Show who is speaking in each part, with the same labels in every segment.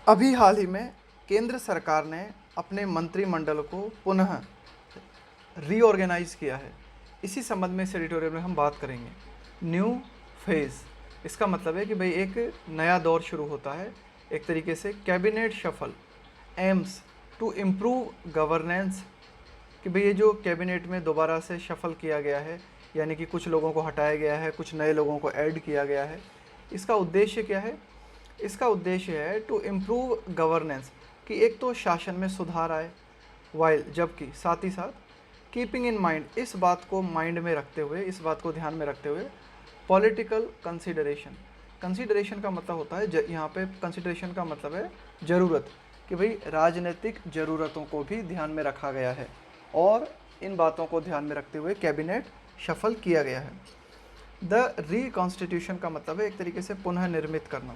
Speaker 1: अभी हाल ही में केंद्र सरकार ने अपने मंत्रिमंडल को पुनः रीऑर्गेनाइज किया है। इसी संबंध में इस एडिटोरियल में हम बात करेंगे। न्यू फेज़, इसका मतलब है कि भाई एक नया दौर शुरू होता है। एक तरीके से cabinet shuffle aims to improve governance, कि भाई ये जो कैबिनेट में दोबारा से शफल किया गया है, यानी कि कुछ लोगों को हटाया गया है, कुछ नए लोगों को ऐड किया गया है। इसका उद्देश्य क्या है? इसका उद्देश्य है टू इम्प्रूव गवर्नेंस, कि एक तो शासन में सुधार आए, वाइल जबकि साथ ही साथ कीपिंग इन माइंड, इस बात को माइंड में रखते हुए, इस बात को ध्यान में रखते हुए पॉलिटिकल कंसिडरेशन। कंसिडरेशन का मतलब होता है यहाँ पे कंसिडरेशन का मतलब है ज़रूरत, कि भाई राजनीतिक ज़रूरतों को भी ध्यान में रखा गया है और इन बातों को ध्यान में रखते हुए कैबिनेट शफल किया गया है। द रिकॉन्स्टिट्यूशन का मतलब है एक तरीके से पुनः निर्मित करना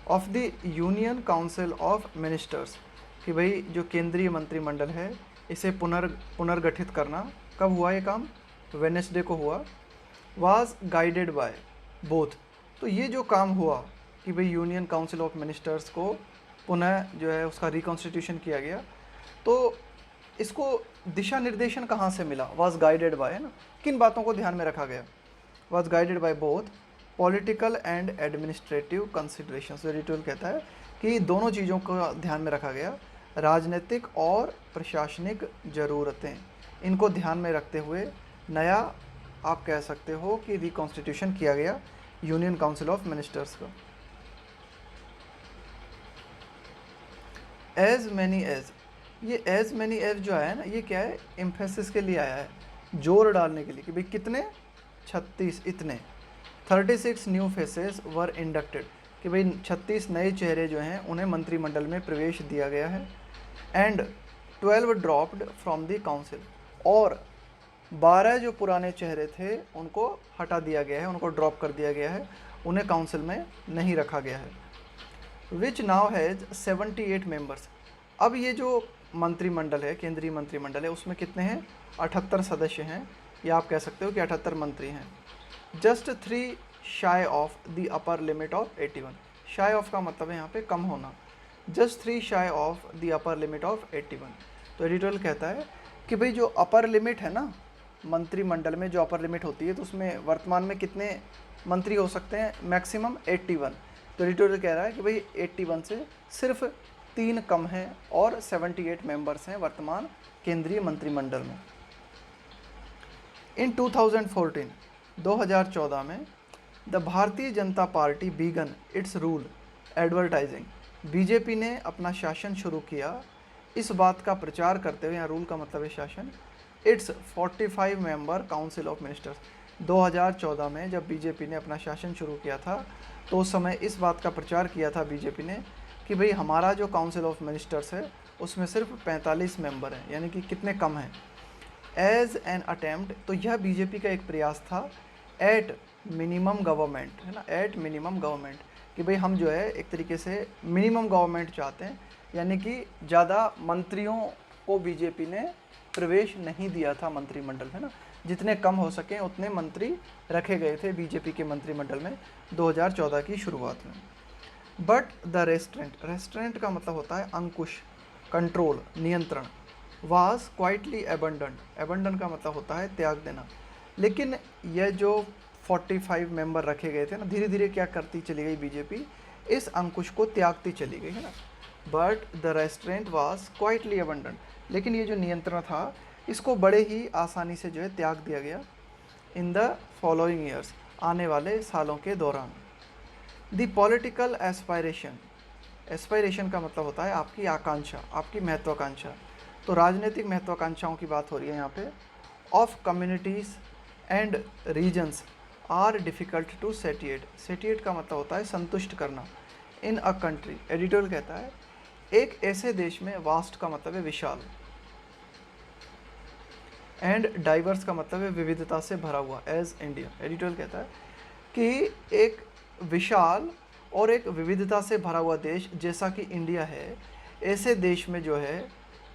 Speaker 1: of the union council of ministers, कि भाई जो केंद्रीय मंत्रिमंडल है इसे पुनर्गठित करना। कब हुआ ये काम? वेडनेसडे को हुआ। वाज गाइडेड बाय बोथ, तो ये जो काम हुआ कि भाई यूनियन काउंसिल ऑफ मिनिस्टर्स को पुनः जो है उसका रिकॉन्स्टिट्यूशन किया गया, तो इसको दिशा निर्देशन कहाँ से मिला? वाज गाइडेड बाय, है ना, किन बातों को ध्यान में रखा गया? Was guided by both political and administrative considerations. Editorial कहता है कि दोनों चीज़ों को ध्यान में रखा गया, राजनीतिक और प्रशासनिक ज़रूरतें, इनको ध्यान में रखते हुए नया आप कह सकते हो कि रिकॉन्स्टिट्यूशन किया गया यूनियन काउंसिल ऑफ मिनिस्टर्स का। एज मैनी एज, ये एज मैनी एज जो है ना, ये क्या है? एम्फेसिस के लिए आया है, जोर डालने के लिए, कि भाई कितने? 36, इतने। 36 न्यू फेसेस वर इंडक्टेड, कि भाई 36 नए चेहरे जो हैं उन्हें मंत्रिमंडल में प्रवेश दिया गया है। And 12 dropped from the council, और 12 जो पुराने चेहरे थे उनको हटा दिया गया है, उनको ड्रॉप कर दिया गया है, उन्हें काउंसिल में नहीं रखा गया है। Which now has 78 members. अब ये जो मंत्रिमंडल है, केंद्रीय मंत्रिमंडल है, उसमें कितने हैं? 78 सदस्य हैं, या आप कह सकते हो कि 78 मंत्री हैं। Just 3 shy of the upper limit of 81। Shy of का मतलब है यहाँ पे कम होना। Just 3 shy of the upper limit of 81। तो एडिटोरियल कहता है कि भाई जो अपर लिमिट है ना, मंत्रिमंडल में जो अपर लिमिट होती है, तो उसमें वर्तमान में कितने मंत्री हो सकते हैं? मैक्सिमम 81। तो एडिटोरियल कह रहा है कि भाई 81 से सिर्फ 3 कम हैं और 78 मेंबर्स हैं वर्तमान केंद्रीय मंत्रिमंडल में। इन 2014 में the Bharatiya Janata party began it's rule advertising, BJP ने अपना शासन शुरू किया इस बात का प्रचार करते हुए, यहाँ रूल का मतलब है शासन, it's 45 member council of ministers. 2014 में जब बीजेपी ने अपना शासन शुरू किया था, तो उस समय इस बात का प्रचार किया था बीजेपी ने कि भाई हमारा जो काउंसिल ऑफ मिनिस्टर्स है उसमें सिर्फ 45 मेंबर हैं, यानी कि कितने कम हैं। एज एन अटेम्प्ट, तो यह बीजेपी का एक प्रयास था, एट मिनिमम गवर्नमेंट, है ना, एट मिनिमम गवर्नमेंट, कि भाई हम जो है एक तरीके से मिनिमम गवर्नमेंट चाहते हैं, यानी कि ज़्यादा मंत्रियों को बीजेपी ने प्रवेश नहीं दिया था मंत्रिमंडल, है ना, जितने कम हो सके उतने मंत्री रखे गए थे बीजेपी के मंत्रिमंडल में 2014 की शुरुआत में। बट द रेस्ट्रेंट, रेस्ट्रेंट का मतलब होता है अंकुश, कंट्रोल, नियंत्रण। वाज क्वाइटली एबंडन, एबंडन का मतलब होता है त्याग देना। लेकिन यह जो 45 मेंबर रखे गए थे ना, धीरे धीरे क्या करती चली गई बीजेपी? इस अंकुश को त्यागती चली गई, है ना। But the restaurant was quietly abandon, लेकिन ये जो नियंत्रण था इसको बड़े ही आसानी से जो है त्याग दिया गया इन द फॉलोइंग ईयर्स, आने वाले सालों के दौरान। द पॉलिटिकल एस्पायरेशन, एस्पायरेशन का मतलब होता है आपकी आकांक्षा, आपकी महत्वाकांक्षा। तो राजनीतिक महत्वाकांक्षाओं की बात हो रही है यहाँ पे। Of communities and regions are difficult to satiate, satiate का मतलब होता है संतुष्ट करना। इन अ कंट्री, एडिटोरियल कहता है एक ऐसे देश में, वास्ट का मतलब है विशाल, एंड डाइवर्स का मतलब है विविधता से भरा हुआ, एज इंडिया। एडिटोरियल कहता है कि एक विशाल और एक विविधता से भरा हुआ देश जैसा कि इंडिया है, ऐसे देश में जो है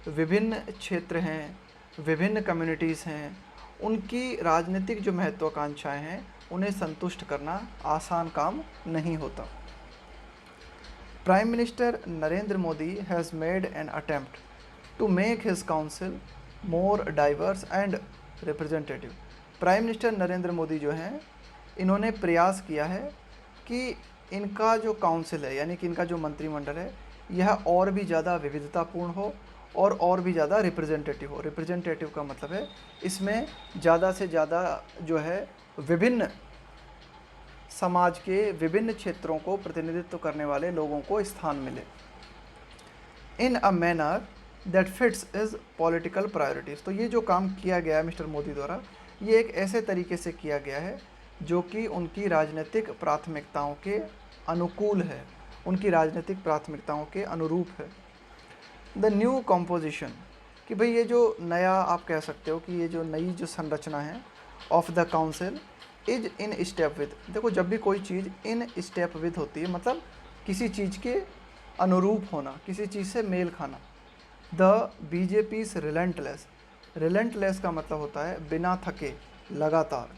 Speaker 1: विभिन्न क्षेत्र हैं, विभिन्न कम्युनिटीज़ हैं, उनकी राजनीतिक जो महत्वाकांक्षाएं हैं उन्हें संतुष्ट करना आसान काम नहीं होता। Prime Minister Narendra Modi has made an attempt to make his council more diverse and representative. Prime minister Narendra Modi जो हैं, इन्होंने प्रयास किया है कि इनका जो काउंसिल है, यानी कि इनका जो मंत्रिमंडल है, यह और भी ज़्यादा विविधतापूर्ण हो और भी ज़्यादा रिप्रेजेंटेटिव हो। रिप्रेजेंटेटिव का मतलब है इसमें ज़्यादा से ज़्यादा जो है विभिन्न समाज के विभिन्न क्षेत्रों को प्रतिनिधित्व करने वाले लोगों को स्थान मिले। In a manner that fits is political priorities. तो ये जो काम किया गया है मिस्टर मोदी द्वारा, ये एक ऐसे तरीके से किया गया है जो कि उनकी राजनीतिक प्राथमिकताओं के अनुकूल है, उनकी राजनीतिक प्राथमिकताओं के अनुरूप है। द न्यू कॉम्पोजिशन, कि भाई ये जो नया, आप कह सकते हो कि ये जो नई जो संरचना है of the council is in step with. देखो, जब भी कोई चीज़ इन स्टेप विद होती है, मतलब किसी चीज़ के अनुरूप होना, किसी चीज़ से मेल खाना। The BJP is relentless. Relentless का मतलब होता है बिना थके, लगातार।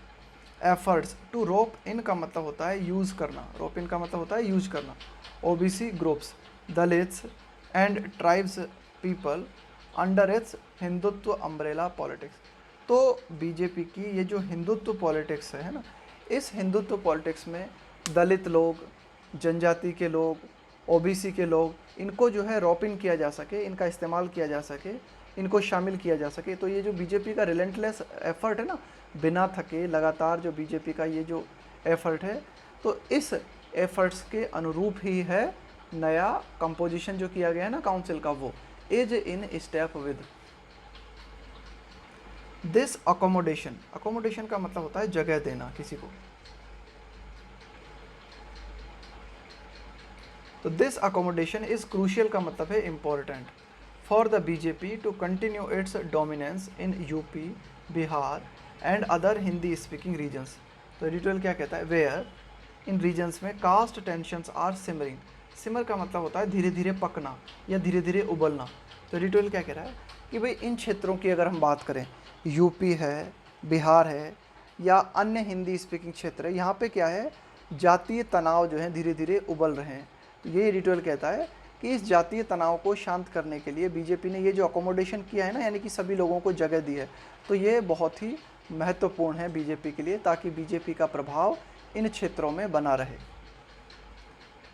Speaker 1: एफर्ट्स टू रोप इन का मतलब होता है यूज़ करना, रोप इन का मतलब होता है यूज करना। OBC groups, Dalits and tribes people under its Hindutva umbrella politics. तो बीजेपी की ये जो हिंदुत्व पॉलिटिक्स है ना, इस हिंदुत्व पॉलिटिक्स में दलित लोग, जनजाति के लोग, ओबीसी के लोग, इनको जो है रोप इन किया जा सके, इनका इस्तेमाल किया जा सके, इनको शामिल किया जा सके। तो ये जो बीजेपी का रिलेंटलेस एफर्ट है ना, बिना थके लगातार जो बीजेपी का ये जो एफर्ट है, तो इस एफर्ट्स के अनुरूप ही है नया कंपोजिशन जो किया गया है ना काउंसिल का, वो is in step with this accommodation. Accommodation का मतलब होता है जगह देना किसी को। तो दिस अकोमोडेशन इज क्रूशियल का मतलब है important for the BJP to continue its dominance in UP, Bihar and other Hindi speaking regions. तो एडिटोरियल क्या कहता है, वेयर इन रीजन्स में caste tensions are simmering. Simmer का मतलब होता है धीरे धीरे पकना या धीरे धीरे उबलना। तो एडिटोरियल क्या कह रहा है कि भाई इन क्षेत्रों की अगर हम बात करें, यूपी है, बिहार है या अन्य हिंदी स्पीकिंग क्षेत्र है, यहाँ पे क्या है, जातीय तनाव जो है धीरे धीरे उबल रहे हैं। तो ये एडिटोरियल कहता है कि इस जातीय तनाव को शांत करने के लिए बीजेपी ने ये जो अकोमोडेशन किया है ना, यानी कि सभी लोगों को जगह दी है, तो ये बहुत ही महत्वपूर्ण है बीजेपी के लिए, ताकि बीजेपी का प्रभाव इन क्षेत्रों में बना रहे।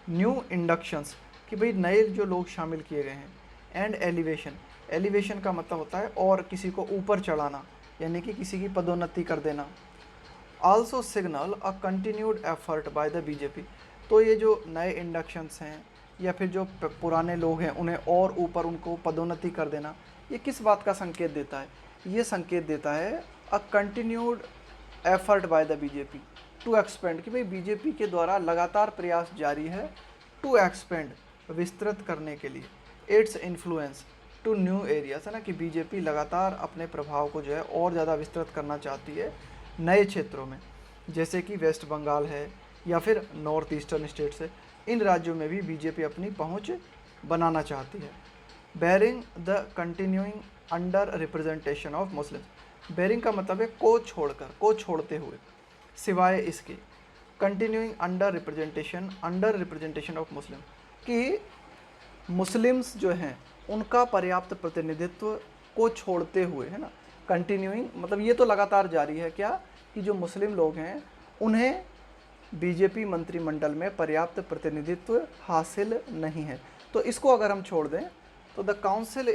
Speaker 1: न्यू इंडक्शंस, कि भाई नए जो लोग शामिल किए गए हैं। एंड एलिवेशन, एलिवेशन का मतलब होता है और किसी को ऊपर चढ़ाना, यानी कि किसी की पदोन्नति कर देना। Also signal a continued effort by the BJP. तो ये जो नए इंडक्शंस हैं या फिर जो पुराने लोग हैं उन्हें और ऊपर उनको पदोन्नति कर देना, ये किस बात का संकेत देता है, ये संकेत देता है a continued effort by the BJP to expand, कि भाई बीजेपी के द्वारा लगातार प्रयास जारी है टू एक्सपेंड, विस्तृत करने के लिए, its influence to new areas, है ना, कि बीजेपी लगातार अपने प्रभाव को जो है और ज़्यादा विस्तृत करना चाहती है नए क्षेत्रों में, जैसे कि वेस्ट बंगाल है या फिर नॉर्थ ईस्टर्न स्टेट्स है। इन राज्यों में भी बीजेपी अपनी पहुंच बनाना चाहती है। Bearing the continuing under representation of Muslim. Bearing का मतलब है को छोड़कर, को छोड़ते हुए, सिवाय इसके। कंटिन्यूइंग अंडर रिप्रेजेंटेशन ऑफ मुस्लिम, कि मुस्लिम्स जो हैं उनका पर्याप्त प्रतिनिधित्व को छोड़ते हुए, है ना। कंटिन्यूइंग मतलब ये तो लगातार जारी है क्या, कि जो मुस्लिम लोग हैं उन्हें बीजेपी मंत्रिमंडल में पर्याप्त प्रतिनिधित्व हासिल नहीं है। तो इसको अगर हम छोड़ दें तो the council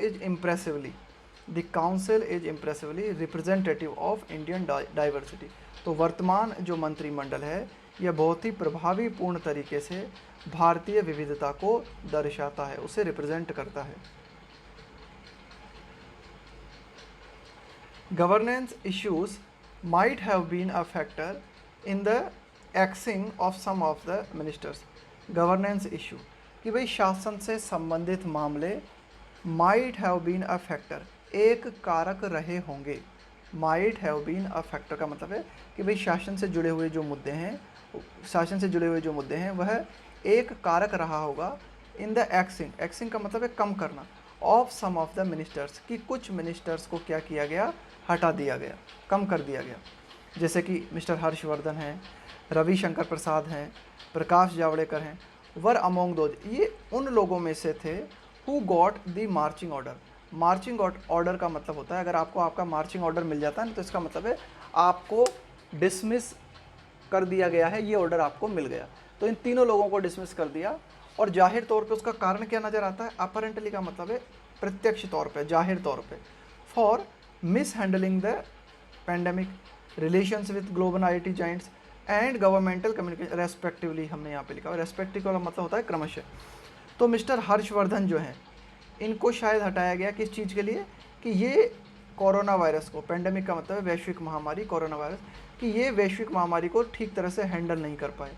Speaker 1: is impressively representative of Indian diversity. तो वर्तमान जो मंत्रिमंडल है यह बहुत ही प्रभावी पूर्ण तरीके से भारतीय विविधता को दर्शाता है, उसे रिप्रेजेंट करता है। Governance issues might have been a factor in the axing of some of the ministers. Governance issue, कि भाई शासन से संबंधित मामले might have been a factor, एक कारक रहे होंगे। Might have been a factor का मतलब है कि भाई शासन से जुड़े हुए जो मुद्दे हैं वह एक कारक रहा होगा इन द एक्सिंग का मतलब है कम करना, of some of the ministers, कि कुछ मिनिस्टर्स को क्या किया गया, हटा दिया गया, कम कर दिया गया। जैसे कि मिस्टर हर्षवर्धन हैं, रविशंकर प्रसाद हैं, प्रकाश जावड़ेकर हैं, वर अमोंग दोज, ये उन लोगों में से थे who got the marching order. Marching order का मतलब होता है, अगर आपको आपका मार्चिंग ऑर्डर मिल जाता है ना, तो इसका मतलब है आपको डिसमिस कर दिया गया है, ये ऑर्डर आपको मिल गया। तो इन तीनों लोगों को डिसमिस कर दिया, और जाहिर तौर पे उसका कारण क्या नज़र आता है, अपरेंटली का मतलब है प्रत्यक्ष तौर पे, जाहिर तौर पे, for miss handling the pandemic, relations with global IT Giants and governmental communication respectively. हमने यहाँ पे लिखा हुआ रेस्पेक्टिव का मतलब होता है क्रमशः। तो मिस्टर हर्षवर्धन जो हैं, इनको शायद हटाया गया किस चीज़ के लिए, कि ये कोरोना वायरस को, पैंडेमिक का मतलब है वैश्विक महामारी, कोरोना वायरस, कि ये वैश्विक महामारी को ठीक तरह से हैंडल नहीं कर पाए।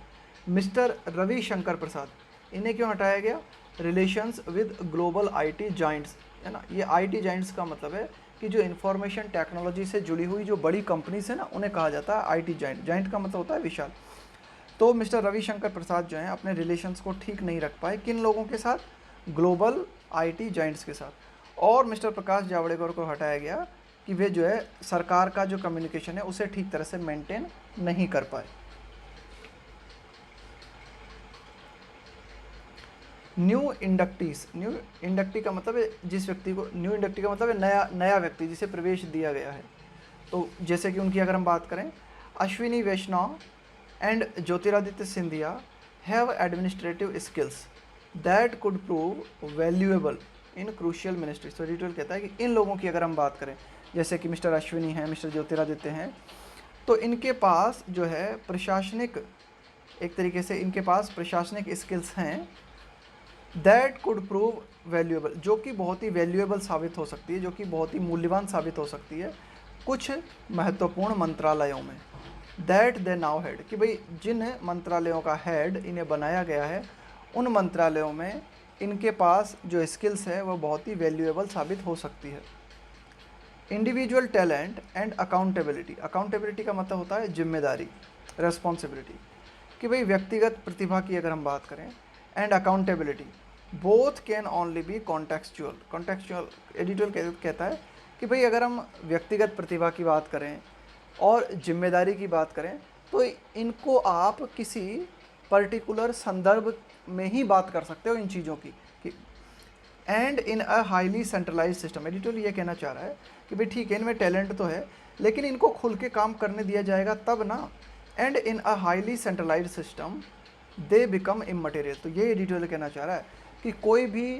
Speaker 1: मिस्टर रविशंकर प्रसाद, इन्हें क्यों हटाया गया, relations with global IT Giants, है ना। ये आईटी जाइंट्स का मतलब है कि जो इंफॉर्मेशन टेक्नोलॉजी से जुड़ी हुई जो बड़ी कंपनीज है ना, उन्हें कहा जाता है आईटी जाइंट। जाइंट का मतलब होता है विशाल। तो मिस्टर रविशंकर प्रसाद जो हैं अपने रिलेशंस को ठीक नहीं रख पाए, किन लोगों के साथ, ग्लोबल आईटी जाइंट्स के साथ। और मिस्टर प्रकाश जावड़ेकर को हटाया गया कि वे जो है सरकार का जो कम्युनिकेशन है उसे ठीक तरह से मेंटेन नहीं कर पाए। न्यू इंडक्टीज, न्यू इंडक्टी का मतलब है जिस व्यक्ति को, न्यू इंडक्टी का मतलब है नया व्यक्ति जिसे प्रवेश दिया गया है। तो जैसे कि उनकी अगर हम बात करें, Ashwini Vaishnaw and Jyotiraditya Scindia have administrative skills that could prove valuable in crucial ministry. तो डिटेल कहता है कि इन लोगों की अगर हम बात करें, जैसे कि मिस्टर अश्विनी हैं, मिस्टर ज्योतिरादित्य हैं, तो इनके पास जो है प्रशासनिक, एक तरीके से इनके पास प्रशासनिक स्किल्स हैं दैट कुड प्रूव वैल्यूएबल, जो कि बहुत ही वैल्यूएबल साबित हो सकती है, जो कि बहुत ही मूल्यवान साबित हो सकती है कुछ महत्वपूर्ण मंत्रालयों में। दैट दे नाउ हेड, कि भाई जिन मंत्रालयों का हेड इन्हें बनाया गया है, उन मंत्रालयों में इनके पास जो स्किल्स है वह बहुत ही वैल्यूएबल साबित हो सकती है। Individual talent and accountability, accountability का मतलब होता है जिम्मेदारी, रेस्पॉन्सिबिलिटी, कि भाई व्यक्तिगत प्रतिभा की अगर हम बात करें, and accountability both can only be contextual. Contextual editorial कहता है कि भाई अगर हम व्यक्तिगत प्रतिभा की बात करें और जिम्मेदारी की बात करें, तो इनको आप किसी पर्टिकुलर संदर्भ में ही बात कर सकते हो इन चीज़ों की। And in a highly centralize system, editorial ये कहना चाह रहा है कि भाई ठीक है इनमें टैलेंट तो है, लेकिन इनको खुल के काम करने दिया जाएगा तब ना। And in a highly centralize system they become immaterial. तो ये एडिटोरियल कहना चाह रहा है कि कोई भी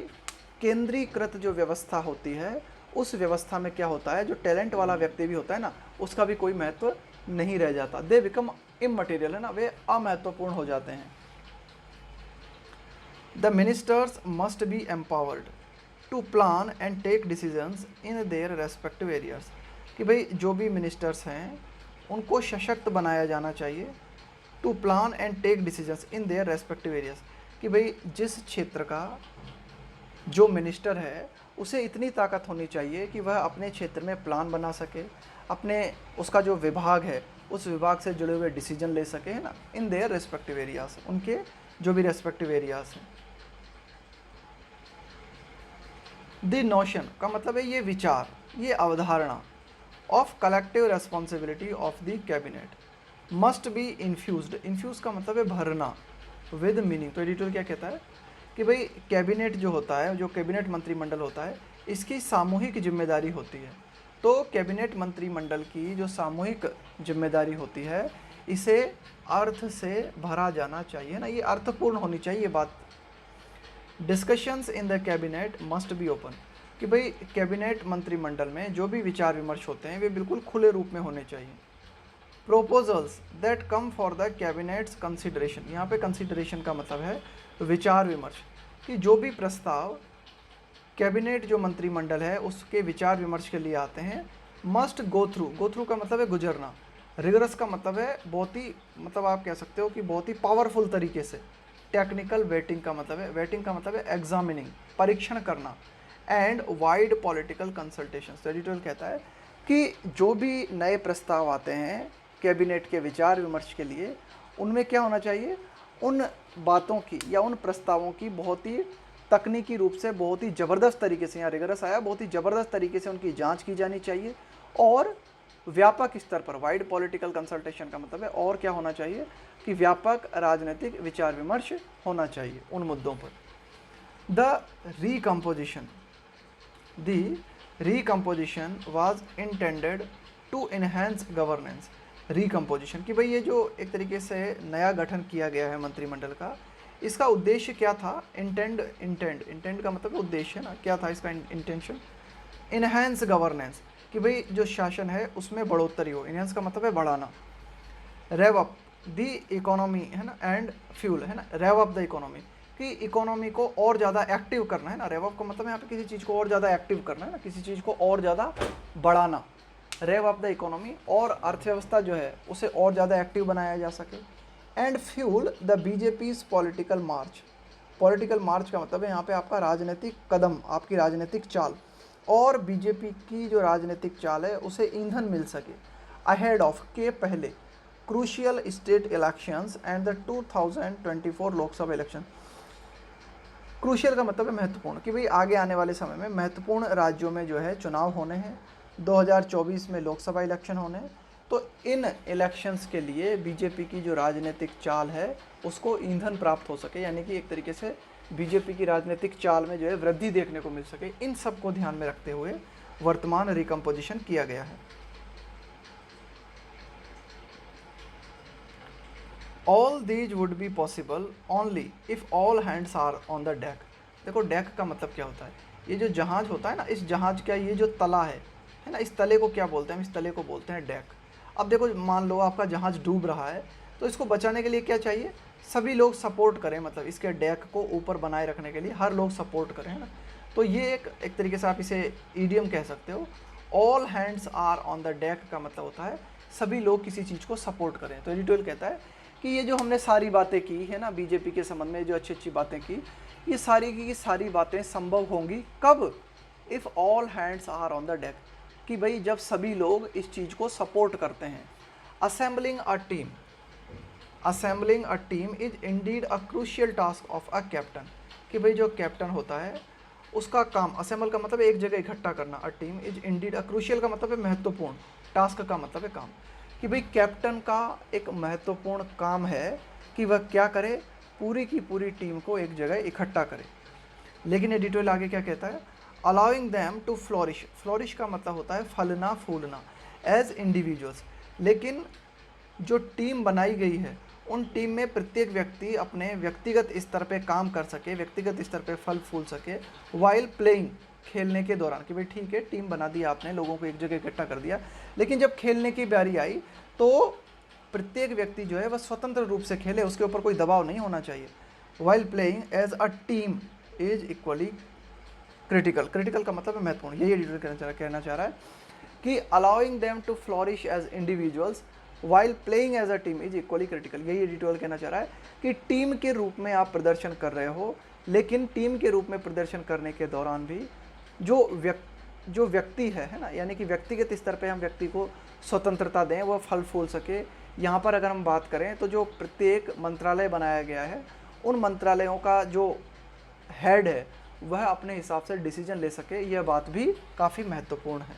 Speaker 1: केंद्रीकृत जो व्यवस्था होती है, उस व्यवस्था में क्या होता है, जो टैलेंट वाला व्यक्ति भी होता है ना, उसका भी कोई महत्व नहीं रह जाता। दे बिकम इमटेरियल, है ना, वे अमहत्वपूर्ण हो जाते हैं। The ministers must be empowered to plan and take decisions in their respective areas, कि भाई जो भी मिनिस्टर्स हैं उनको सशक्त बनाया जाना चाहिए, to plan and take decisions in their respective areas, कि भाई जिस क्षेत्र का जो मिनिस्टर है उसे इतनी ताकत होनी चाहिए कि वह अपने क्षेत्र में प्लान बना सके, अपने उसका जो विभाग है उस विभाग से जुड़े हुए डिसीजन ले सके, है ना, इन देयर रेस्पेक्टिव एरियाज, उनके जो भी रेस्पेक्टिव एरियाज हैं। द नोशन का मतलब है ये विचार, ये अवधारणा, of collective responsibility of the cabinet must be infused, infuse का मतलब है भरना, विद मीनिंग। तो एडिटर क्या कहता है कि भाई कैबिनेट जो होता है, जो कैबिनेट मंत्रिमंडल होता है, इसकी सामूहिक जिम्मेदारी होती है। तो कैबिनेट मंत्रिमंडल की जो सामूहिक जिम्मेदारी होती है, इसे अर्थ से भरा जाना चाहिए ना, ये अर्थपूर्ण होनी चाहिए बात। Discussions in the cabinet must be open, कि भाई कैबिनेट मंत्रिमंडल में जो भी विचार विमर्श होते हैं वे बिल्कुल खुले रूप में होने चाहिए। Proposals that come for the cabinet's consideration, यहाँ पे कंसिडरेशन का मतलब है विचार विमर्श, कि जो भी प्रस्ताव कैबिनेट जो मंत्रिमंडल है उसके विचार विमर्श के लिए आते हैं, must go through, go through का मतलब है गुजरना, रिगरस का मतलब है बहुत ही, मतलब आप कह सकते हो कि बहुत ही पावरफुल तरीके से, टेक्निकल वेटिंग का मतलब है, वेटिंग का मतलब है एग्जामिनिंग, परीक्षण करना, एंड वाइड पॉलिटिकल कंसल्टेशन। तो एडिटोरियल कहता है कि जो भी नए प्रस्ताव आते हैं कैबिनेट के विचार विमर्श के लिए, उनमें क्या होना चाहिए, उन बातों की या उन प्रस्तावों की बहुत ही तकनीकी रूप से, बहुत ही ज़बरदस्त तरीके से, यहाँ रिगरस आया, बहुत ही ज़बरदस्त तरीके से उनकी जांच की जानी चाहिए, और व्यापक स्तर पर, वाइड पॉलिटिकल कंसल्टेशन का मतलब है और क्या होना चाहिए कि व्यापक राजनीतिक विचार विमर्श होना चाहिए उन मुद्दों पर। The recomposition was intended to enhance governance. Recomposition कि भाई ये जो एक तरीके से नया गठन किया गया है मंत्रिमंडल का, इसका उद्देश्य क्या था? इंटेंड का मतलब उद्देश्य है ना, क्या था इसका इंटेंशन? इनहेंस गवर्नेंस कि भाई जो शासन है उसमें बढ़ोतरी हो। इनहेंस का मतलब है बढ़ाना। रेव अप द इकोनॉमी है ना, एंड फ्यूल है ना, रेव अप द इकोनॉमी कि इकोनॉमी को और ज़्यादा एक्टिव करना है ना। रेव अप का मतलब यहाँ पे किसी चीज़ को और ज़्यादा एक्टिव करना है ना, किसी चीज़ को और ज़्यादा बढ़ाना। रेव अप द इकोनॉमी, और अर्थव्यवस्था जो है उसे और ज़्यादा एक्टिव बनाया जा सके। And fuel the BJP's political march. Political march का मतलब है यहाँ पे आपका राजनीतिक कदम, आपकी राजनीतिक चाल, और बीजेपी की जो राजनीतिक चाल है उसे ईंधन मिल सके। अहेड ऑफ के पहले crucial state elections and the 2024 Lok Sabha election. Crucial का मतलब है महत्वपूर्ण कि भाई आगे आने वाले समय में महत्वपूर्ण राज्यों में जो है चुनाव होने हैं, 2024 में लोकसभा इलेक्शन होने हैं। तो इन इलेक्शंस के लिए बीजेपी की जो राजनीतिक चाल है उसको ईंधन प्राप्त हो सके, यानी कि एक तरीके से बीजेपी की राजनीतिक चाल में जो है वृद्धि देखने को मिल सके, इन सब को ध्यान में रखते हुए वर्तमान रिकम्पोजिशन किया गया है। All these would be possible only if all hands are on the deck. देखो डेक का मतलब क्या होता है? ये जो जहाज होता है ना, इस जहाज का ये जो तला है ना, इस तले को क्या बोलते हैं? हम इस तले को बोलते हैं डेक। अब देखो मान लो आपका जहाज डूब रहा है, तो इसको बचाने के लिए क्या चाहिए? सभी लोग सपोर्ट करें, मतलब इसके डेक को ऊपर बनाए रखने के लिए हर लोग सपोर्ट करें, है ना। तो ये एक तरीके से आप इसे ईडियम कह सकते हो। All hands are on the deck का मतलब होता है सभी लोग किसी चीज़ को सपोर्ट करें। तो एडिटोरियल कहता है कि ये जो हमने सारी बातें की है ना बीजेपी के संबंध में, जो अच्छी अच्छी बातें की, ये सारी की सारी बातें संभव होंगी कब? If all hands are on the deck, कि भाई जब सभी लोग इस चीज़ को सपोर्ट करते हैं। Assembling a team is indeed a crucial task of a captain, कि भाई जो कैप्टन होता है उसका काम, असेंबल का मतलब एक जगह इकट्ठा करना, अ team is indeed a crucial का मतलब है महत्वपूर्ण, टास्क का मतलब है काम, कि भाई कैप्टन का एक महत्वपूर्ण काम है कि वह क्या करे? पूरी की पूरी टीम को एक जगह इकट्ठा करे। लेकिन एडिटोरियल आगे क्या कहता है? Allowing them to flourish, flourish का मतलब होता है फलना फूलना, एज इंडिविजुअल्स। लेकिन जो टीम बनाई गई है उन टीम में प्रत्येक व्यक्ति अपने व्यक्तिगत स्तर पे काम कर सके, व्यक्तिगत स्तर पे फल फूल सके, वाइल प्लेइंग, खेलने के दौरान। कि भाई ठीक है टीम बना दी आपने, लोगों को एक जगह इकट्ठा कर दिया, लेकिन जब खेलने की बारी आई तो प्रत्येक व्यक्ति जो है वह स्वतंत्र रूप से खेले, उसके ऊपर कोई दबाव नहीं होना चाहिए। While playing as a team is equally critical, critical का मतलब है महत्वपूर्ण। यही एडिटोरियल कहना चाह रहा है कि allowing them to flourish as individuals while playing as a team is equally critical. यही एडिटोरियल कहना चाह रहा है कि टीम के रूप में आप प्रदर्शन कर रहे हो, लेकिन टीम के रूप में प्रदर्शन करने के दौरान भी जो व्यक्ति है ना, यानी कि व्यक्तिगत स्तर पे हम व्यक्ति को स्वतंत्रता दें, वह फल फूल सके। यहाँ पर अगर हम बात करें तो जो प्रत्येक मंत्रालय बनाया गया है उन मंत्रालयों का जो हेड है वह अपने हिसाब से डिसीजन ले सके, यह बात भी काफ़ी महत्वपूर्ण है।